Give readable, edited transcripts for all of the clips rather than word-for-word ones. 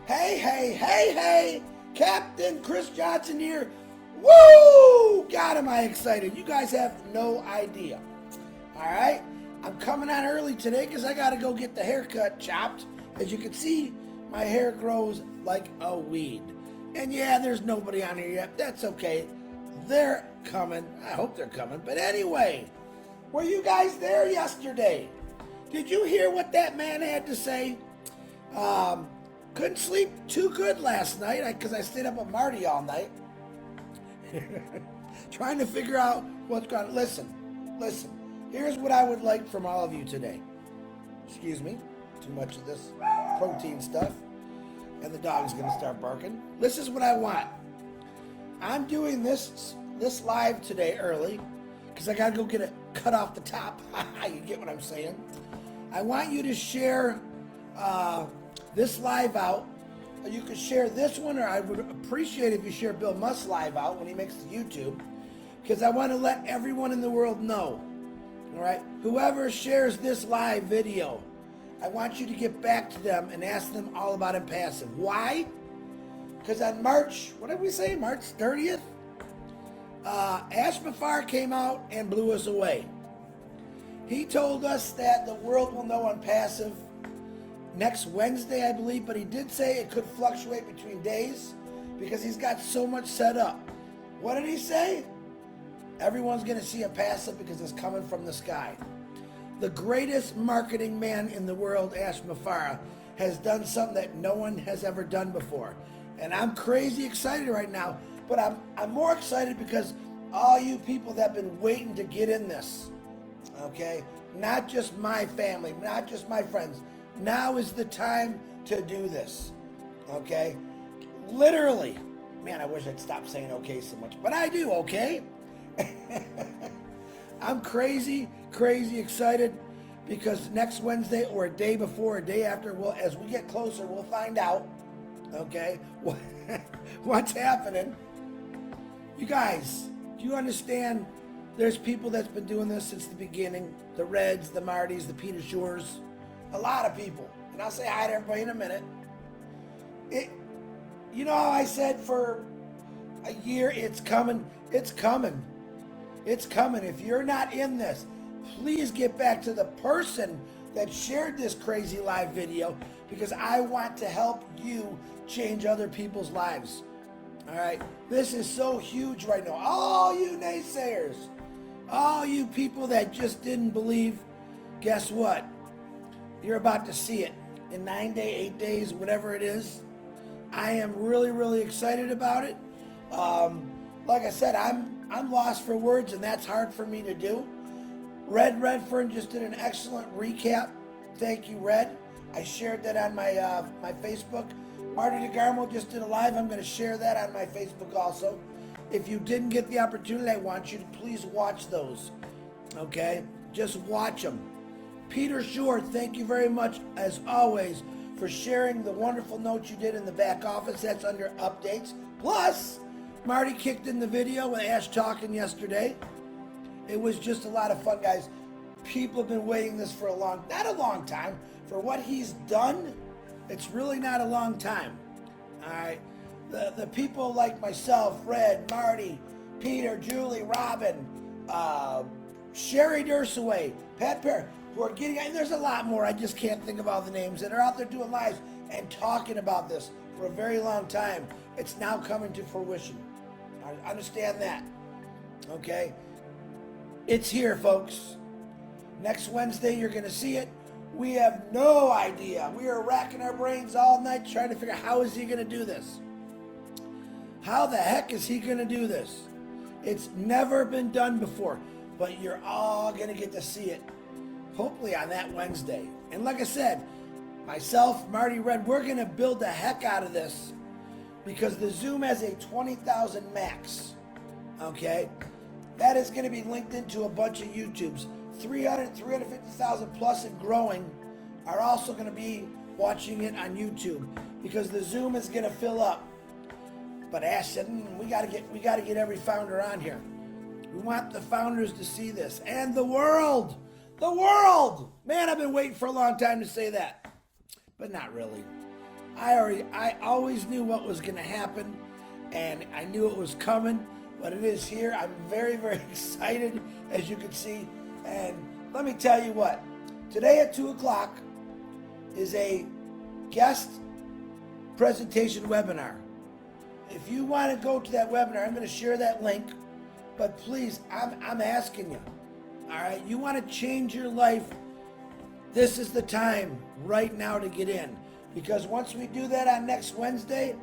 Hey, Captain Chris Johnson here. Woo! God, am I excited. You guys have no idea. All right? I'm coming on early today because I got to go get the haircut chopped. As you can see, my hair grows like a weed. And yeah, there's nobody on here yet. That's okay. They're coming. I hope they're coming. But anyway, were you guys there yesterday? Did you hear what that man had to say? Couldn't sleep too good last night because I stayed up with Marty all night. Trying to figure out what's going on. Listen. Here's what I would like from all of you today. Excuse me. Too much of this protein stuff. And the dog's going to start barking. This is what I want. I'm doing this live today early because I got to go get it cut off the top. You get what I'm saying? I want you to share this live out. You could share this one, or I would appreciate if you share Bill Musk's live out when he makes the YouTube, because I want to let everyone in the world know. All right, whoever shares this live video, I want you to get back to them and ask them all about Onpassive. Why? Because on March 30th, Ash Mafar came out and blew us away. He told us that the world will know Onpassive next Wednesday, I believe, but he did say it could fluctuate between days because he's got so much set up. What did he say? Everyone's going to see Onpassive because it's coming from the sky. The greatest marketing man in the world, Ash Mafara, has done something that no one has ever done before. And I'm crazy excited right now, but I'm more excited because all you people that have been waiting to get in this, okay? Not just my family, not just my friends. Now is the time to do this, okay? Literally. Man, I wish I'd stop saying okay so much, but I do, okay? I'm crazy excited because next Wednesday or a day before, a day after, as we get closer, we'll find out, okay, what's happening. You guys, do you understand there's people that's been doing this since the beginning? The Reds, the Martys, the Peter Shores. A lot of people, and I'll say hi to everybody in a minute. You know how I said for a year, it's coming. If you're not in this, please get back to the person that shared this crazy live video because I want to help you change other people's lives. All right, this is so huge right now. All you naysayers, all you people that just didn't believe, guess what? You're about to see it in 9 days, 8 days, whatever it is. I am really excited about it. Like I said, I'm lost for words, and that's hard for me to do. Red Redfern just did an excellent recap. Thank you, Red. I shared that on my Facebook. Marty DeGarmo just did a live. I'm going to share that on my Facebook also. If you didn't get the opportunity, I want you to please watch those. Okay? Just watch them. Peter Shore, thank you very much, as always, for sharing the wonderful notes you did in the back office. That's under updates. Plus, Marty kicked in the video with Ash talking yesterday. It was just a lot of fun, guys. People have been waiting this for not a long time. For what he's done, it's really not a long time. All right. The people like myself, Red, Marty, Peter, Julie, Robin, Sherry Dursaway, Pat Perry, who are getting, and there's a lot more, I just can't think of all the names, that are out there doing lives and talking about this for a very long time. It's now coming to fruition. I understand that. Okay? It's here, folks. Next Wednesday, you're going to see it. We have no idea. We are racking our brains all night trying to figure out how is he going to do this. How the heck is he going to do this? It's never been done before, but you're all going to get to see it. Hopefully on that Wednesday. And like I said, myself, Marty, Red, we're going to build the heck out of this because the Zoom has a 20,000 max. Okay? That is going to be linked into a bunch of YouTubes. 350,000 plus and growing are also going to be watching it on YouTube because the Zoom is going to fill up. But Ash said, we got to get every founder on here. We want the founders to see this and the world. The world! Man, I've been waiting for a long time to say that. But not really. I always knew what was going to happen, and I knew it was coming, but it is here. I'm very, very excited, as you can see. And let me tell you what, today at 2 o'clock is a guest presentation webinar. If you want to go to that webinar, I'm going to share that link, but please, I'm asking you, all right, you want to change your life, this is the time right now to get in. Because once we do that on next Wednesday,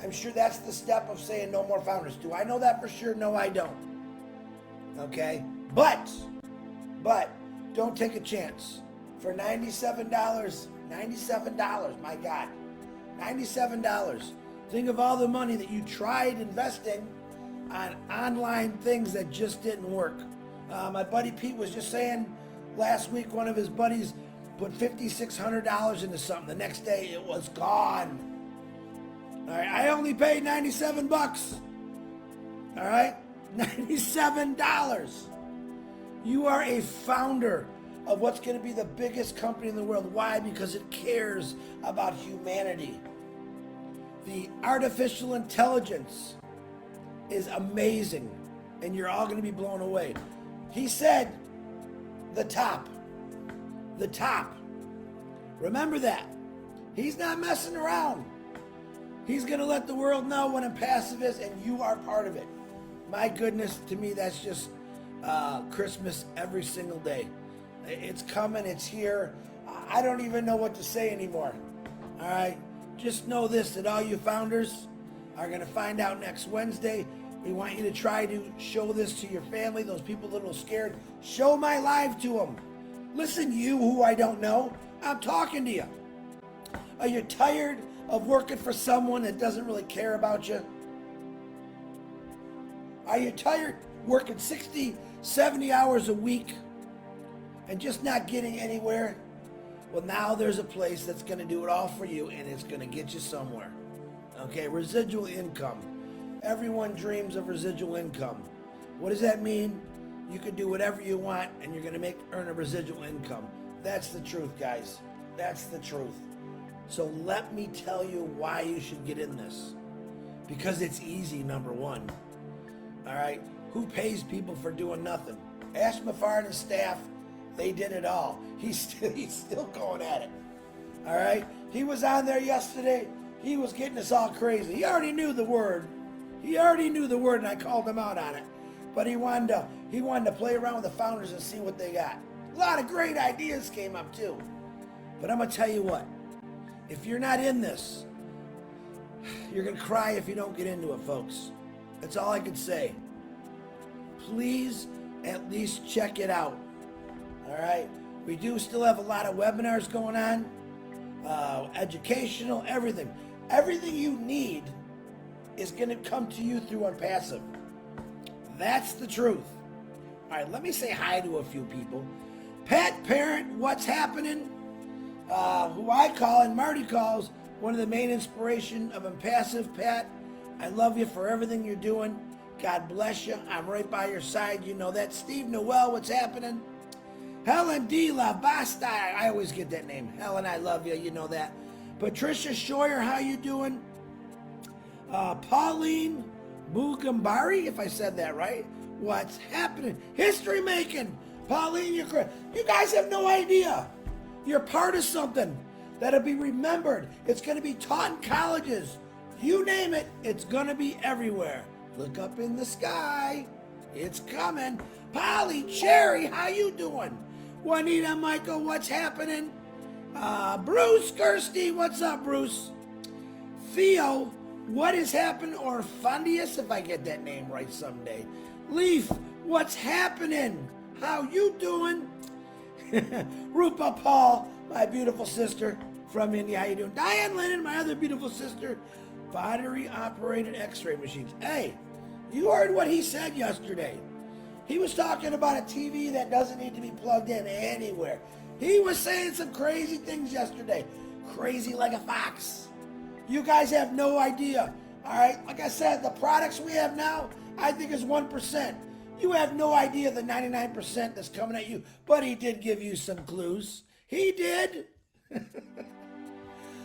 I'm sure that's the step of saying no more founders. Do I know that for sure? No, I don't. Okay? But, don't take a chance. For $97, my God, $97. Think of all the money that you tried investing on online things that just didn't work. My buddy Pete was just saying last week, one of his buddies put $5,600 into something. The next day it was gone. All right, I only paid 97 bucks. All right, $97. You are a founder of what's going to be the biggest company in the world. Why? Because it cares about humanity. The artificial intelligence is amazing, and you're all going to be blown away. He said the top. The top. Remember that. He's not messing around. He's going to let the world know what Onpassive is, and you are part of it. My goodness, to me, that's just Christmas every single day. It's coming. It's here. I don't even know what to say anymore. All right? Just know this, that all you founders are going to find out next Wednesday. We want you to try to show this to your family, those people that are a little scared. Show my live to them. Listen, you who I don't know, I'm talking to you. Are you tired of working for someone that doesn't really care about you? Are you tired working 60, 70 hours a week and just not getting anywhere? Well, now there's a place that's going to do it all for you, and it's going to get you somewhere. Okay, residual income. Everyone dreams of residual income. What does that mean? You can do whatever you want, and you're going to earn a residual income. That's the truth, guys. That's the truth. So let me tell you why you should get in this. Because it's easy, number one. All right? Who pays people for doing nothing? Ask Mafar and his staff. They did it all. He's still going at it. All right? He was on there yesterday. He was getting us all crazy. He already knew the word. He already knew the word, and I called him out on it. But he wanted to play around with the founders and see what they got. A lot of great ideas came up too. But I'm going to tell you what. If you're not in this, you're going to cry if you don't get into it, folks. That's all I can say. Please at least check it out. All right? We do still have a lot of webinars going on. Educational, everything. Everything you need is going to come to you through Onpassive. That's the truth. All right, let me say hi to a few people. Pat Parent, what's happening? Who I call and Marty calls one of the main inspiration of Onpassive. Pat, I love you for everything you're doing. God bless you. I'm right by your side. You know that. Steve Noel, what's happening? Helen D. La Basta. I always get that name. Helen, I love you. You know that. Patricia Scheuer, how you doing? Pauline Mugambari, if I said that right. What's happening? History making. Pauline, you guys have no idea. You're part of something that'll be remembered. It's going to be taught in colleges. You name it, it's going to be everywhere. Look up in the sky. It's coming. Polly, Cherry, how you doing? Juanita, Michael, what's happening? Bruce Kirsty, what's up, Bruce? Theo, what is happening? Or Fundius, if I get that name right someday. Leaf, what's happening? How you doing? Rupa Paul, my beautiful sister from India, how you doing? Diane Lennon, my other beautiful sister. Battery-operated x-ray machines. Hey, you heard what he said yesterday. He was talking about a TV that doesn't need to be plugged in anywhere. He was saying some crazy things yesterday. Crazy like a fox. You guys have no idea. All right, like I said, the products we have now, I think is 1%. You have no idea the 99% that's coming at you. But he did give you some clues. He did.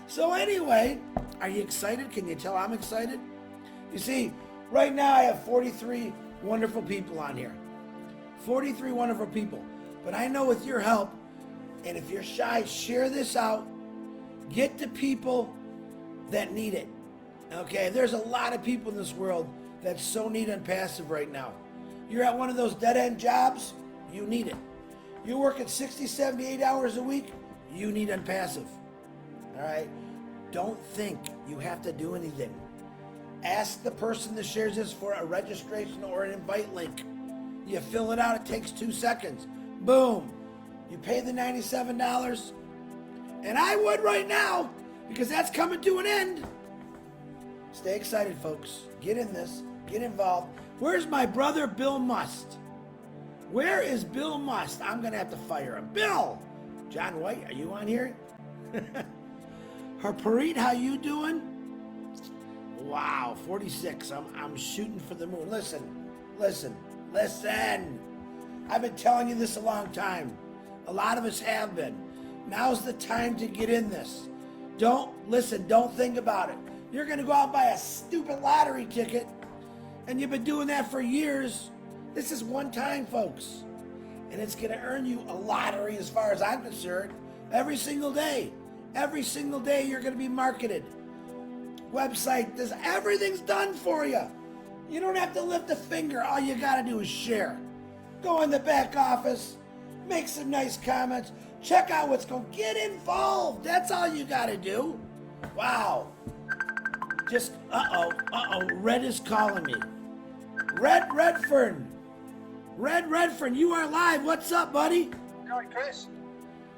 So anyway, are you excited? Can you tell I'm excited? You see, right now I have 43 wonderful people on here. 43 wonderful people. But I know with your help, and if you're shy, share this out. Get to people that need it. Okay, there's a lot of people in this world that so need Onpassive right now. You're at one of those dead-end jobs, you need it. You're working 60, 78 hours a week, you need Onpassive. All right? Don't think you have to do anything. Ask the person that shares this for a registration or an invite link. You fill it out, it takes 2 seconds. Boom. You pay the $97. And I would right now, because that's coming to an end. Stay excited, folks. Get in this. Get involved. Where's my brother, Bill Must? Where is Bill Must? I'm going to have to fire him. Bill! John White, are you on here? Harpreet, how you doing? Wow, 46. I'm shooting for the moon. Listen. I've been telling you this a long time. A lot of us have been. Now's the time to get in this. Don't think about it. You're going to go out and buy a stupid lottery ticket, and you've been doing that for years. This is one time, folks. And it's going to earn you a lottery as far as I'm concerned. Every single day. Every single day you're going to be marketed. Website, everything's done for you. You don't have to lift a finger. All you got to do is share. Go in the back office. Make some nice comments. Check out what's going on. Get involved. That's all you got to do. Wow. Just, Red is calling me. Redfern, you are live. What's up, buddy? All right, Chris.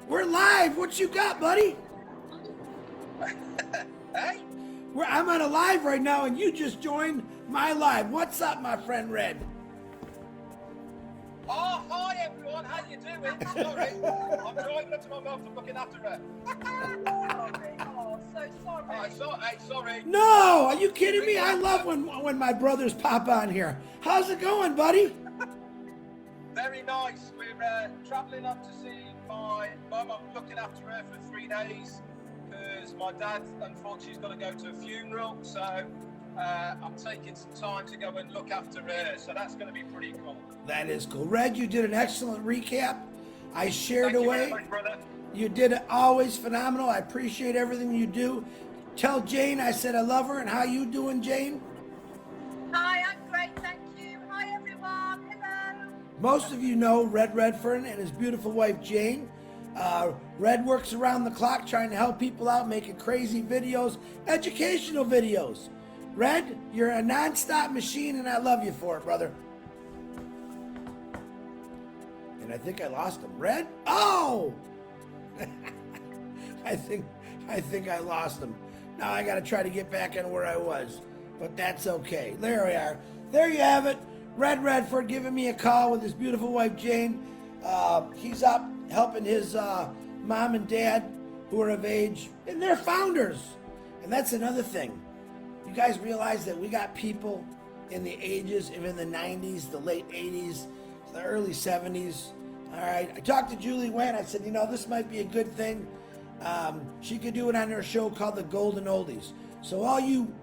We're live. What you got, buddy? Hey? I'm on a live right now, and you just joined my live. What's up, my friend Red? Oh, hi, everyone. How you doing? Sorry. I'm driving up to my mum. I'm looking after her. Sorry. No, are you kidding me? I love when my brothers pop on here. How's it going, buddy? Very nice. We're travelling up to see my mum. I'm looking after her for 3 days because my dad, unfortunately, has got to go to a funeral. So I'm taking some time to go and look after her. So that's going to be pretty cool. That is cool. Red, you did an excellent recap. I shared Thank away. You very much, brother. You did it always phenomenal. I appreciate everything you do. Tell Jane I said I love her. And how you doing, Jane? Hi, I'm great, thank you. Hi, everyone. Hello. Most of you know Red Redfern and his beautiful wife, Jane. Red works around the clock trying to help people out, making crazy videos, educational videos. Red, you're a non-stop machine, and I love you for it, brother. And I think I lost him. Red? Oh! I think I lost him. Now I got to try to get back on where I was, but that's okay. There we are. There you have it. Red Redford giving me a call with his beautiful wife Jane. He's up helping his mom and dad who are of age, and they're founders. And that's another thing. You guys realize that we got people in the ages of in the 90s, the late 80s, the early 70s. All right. I talked to Julie Wen. I said, this might be a good thing. She could do it on her show called The Golden Oldies. So all you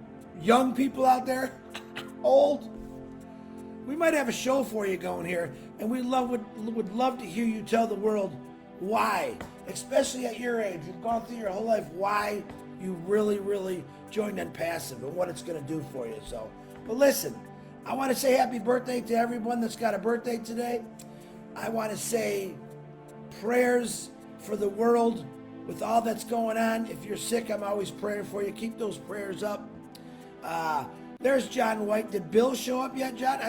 young people out there, old, we might have a show for you going here, and we would love to hear you tell the world why, especially at your age. You've gone through your whole life, why you really joined Onpassive and what it's going to do for you. So, but listen, I want to say happy birthday to everyone that's got a birthday today. I want to say prayers for the world with all that's going on. If you're sick, I'm always praying for you. Keep those prayers up. There's John White. Did Bill show up yet, John?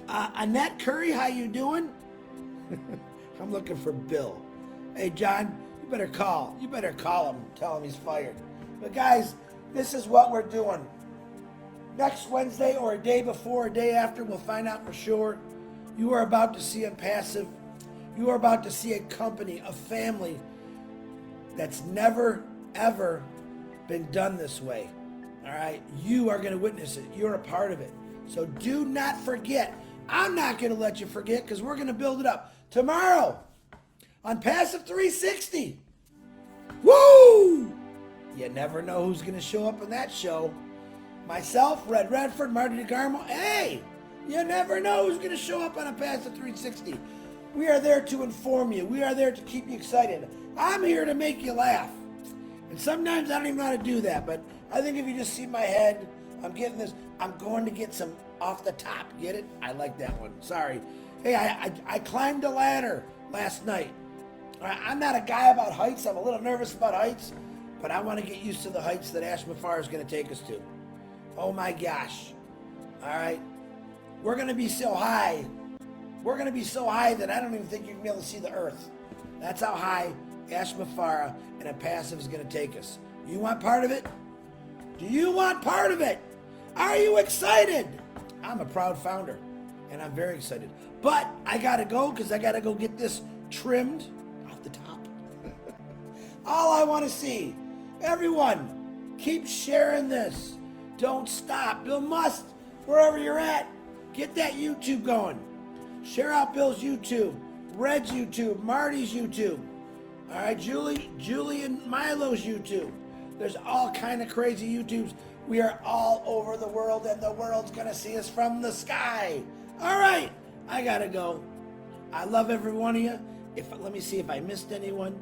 Annette Curry, how you doing? I'm looking for Bill. Hey, John, you better call. You better call him. Tell him he's fired. But guys, this is what we're doing. Next Wednesday or a day before, a day after, we'll find out for sure. You are about to see Onpassive. You are about to see a company, a family that's never, ever been done this way. All right? You are going to witness it. You're a part of it. So do not forget. I'm not going to let you forget because we're going to build it up. Tomorrow, Onpassive 360. Woo! You never know who's going to show up in that show. Myself, Red Redford, Marty DeGarmo. Hey, you never know who's going to show up on Onpassive 360. We are there to inform you. We are there to keep you excited. I'm here to make you laugh. And sometimes I don't even know how to do that, but I think if you just see my head, I'm getting this. I'm going to get some off the top. Get it? I like that one. Sorry. Hey, I climbed a ladder last night. I'm not a guy about heights. I'm a little nervous about heights, but I want to get used to the heights that Ash Mafar is going to take us to. Oh my gosh. All right. We're going to be so high. We're going to be so high that I don't even think you're going to be able to see the earth. That's how high Ash Mafara and Onpassive is going to take us. You want part of it? Do you want part of it? Are you excited? I'm a proud founder, and I'm very excited. But I got to go because I got to go get this trimmed off the top. All I want to see, everyone, keep sharing this. Don't stop. Bill Must, wherever you're at, get that YouTube going. Share out Bill's YouTube, Red's YouTube, Marty's YouTube. All right, Julie and Milo's YouTube. There's all kind of crazy YouTubes. We are all over the world, and the world's going to see us from the sky. All right, I got to go. I love every one of you. Let me see if I missed anyone.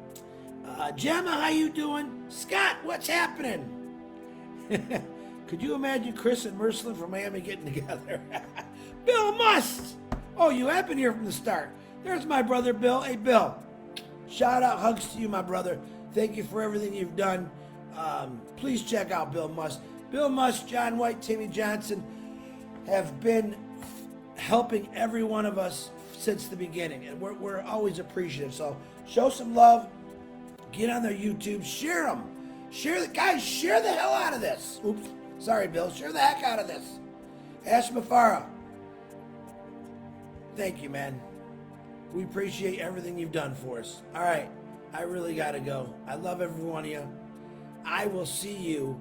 Gemma, how you doing? Scott, what's happening? Could you imagine Chris and Mercelin from Miami getting together? Bill Must! Oh, you have been here from the start. There's my brother, Bill. Hey, Bill. Shout out, hugs to you, my brother. Thank you for everything you've done. Please check out Bill Must. Bill Must, John White, Timmy Johnson have been helping every one of us since the beginning, and we're always appreciative. So show some love. Get on their YouTube. Share them. Guys, share the hell out of this. Oops. Sorry, Bill. Share the heck out of this. Ash Mafara. Thank you, man. We appreciate everything you've done for us. All right. I really got to go. I love every one of you. I will see you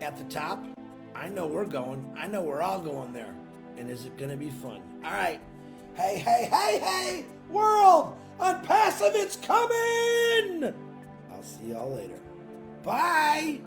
at the top. I know we're going. I know we're all going there. And is it going to be fun? All right. Hey, hey, hey, hey, world. Onpassive, it's coming. I'll see y'all later. Bye.